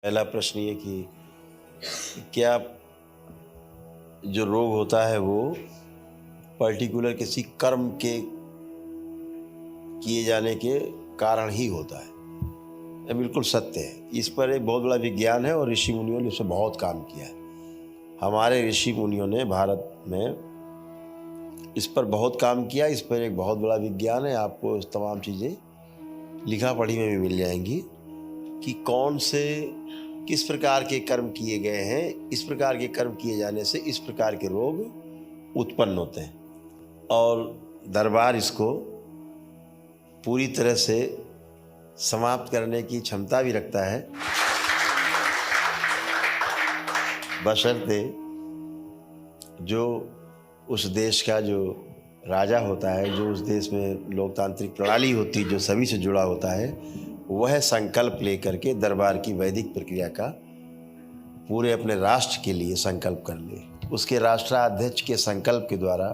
पहला प्रश्न ये कि क्या जो रोग होता है वो पर्टिकुलर किसी कर्म के किए जाने के कारण ही होता है। ये बिल्कुल सत्य है। इस पर एक बहुत बड़ा विज्ञान है और ऋषि मुनियों ने इसमें बहुत काम किया है। हमारे ऋषि मुनियों ने भारत में इस पर बहुत काम किया। इस पर एक बहुत बड़ा विज्ञान है। आपको तमाम चीज़ें लिखा पढ़ी में भी मिल जाएंगी कि कौन से किस प्रकार के कर्म किए गए हैं। इस प्रकार के कर्म किए जाने से इस प्रकार के रोग उत्पन्न होते हैं और दरबार इसको पूरी तरह से समाप्त करने की क्षमता भी रखता है, बशर्ते जो उस देश का जो राजा होता है, जो उस देश में लोकतांत्रिक प्रणाली होती है, जो सभी से जुड़ा होता है, वह संकल्प लेकर के दरबार की वैदिक प्रक्रिया का पूरे अपने राष्ट्र के लिए संकल्प कर ले। उसके राष्ट्राध्यक्ष के संकल्प के द्वारा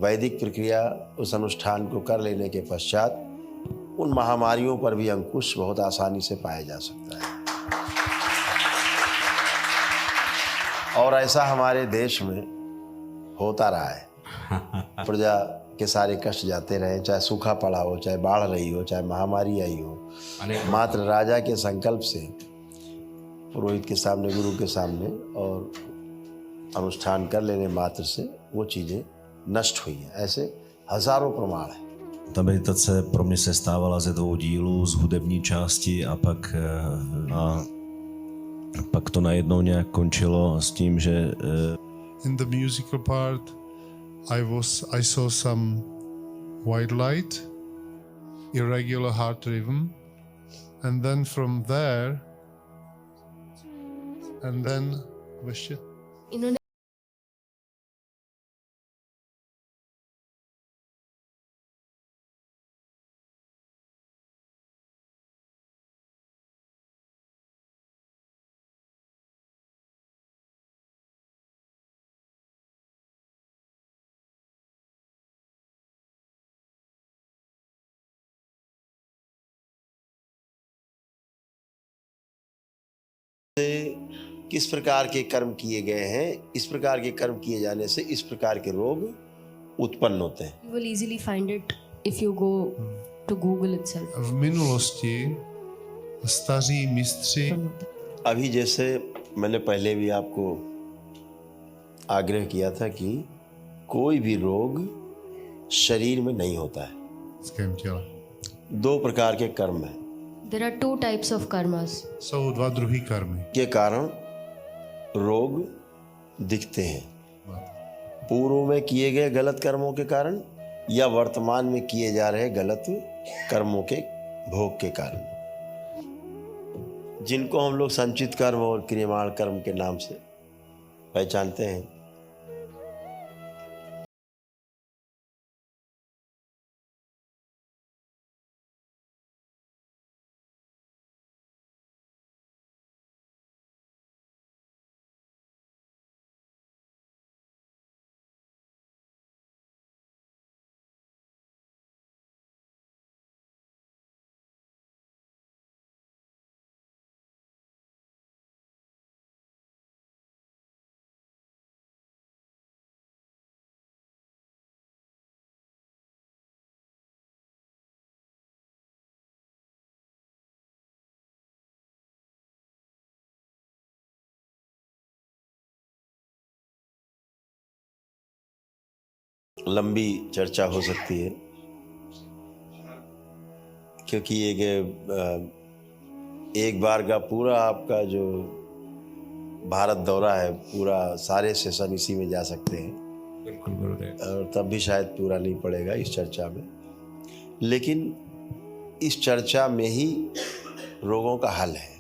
वैदिक प्रक्रिया उस अनुष्ठान को कर लेने के पश्चात उन महामारियों पर भी अंकुश बहुत आसानी से पाया जा सकता है। और ऐसा हमारे देश में होता रहा है। प्रजा के सारे कष्ट जाते रहे, चाहे सूखा पड़ा हो, चाहे बाढ़ रही हो, चाहे महामारी आई हो, मात्र राजा के संकल्प से, पुरोहित के सामने, गुरु के सामने और अनुष्ठान कर लेने मात्र से वो चीज़ें नष्ट हुई हैं। ऐसे हजारों प्रमाण हैं। Ta meditace pro mě se stávala ze 2 dílů, z hudební části a pak to najednou nějak končilo s tím, že in the musical part I saw some white light, irregular heart rhythm, and then from there and then question. इन्होंने किस प्रकार के कर्म किए गए हैं, इस प्रकार के कर्म किए जाने से इस प्रकार के रोग उत्पन्न होते हैं। You will easily find it if you go to Google itself. V minulosti staří mistři अभी जैसे मैंने पहले भी आपको आग्रह किया था कि कोई भी रोग शरीर में नहीं होता है। lidském těle. 2 प्रकार के कर्म हैं There are 2 types of karmas. Jsou 2 druhy karmy. के कारण रोग दिखते हैं। पूर्व में किए गए गलत कर्मों के कारण या वर्तमान में किए जा रहे गलत कर्मों के भोग के कारण, जिनको हम लोग संचित कर्म और क्रियमाण कर्म के नाम से पहचानते हैं। लंबी चर्चा हो सकती है क्योंकि एक बार का पूरा आपका जो भारत दौरा है, पूरा सारे सेशन इसी में जा सकते हैं। बिल्कुल गुरुदेव। और तब भी शायद पूरा नहीं पड़ेगा इस चर्चा में, लेकिन इस चर्चा में ही रोगों का हल है।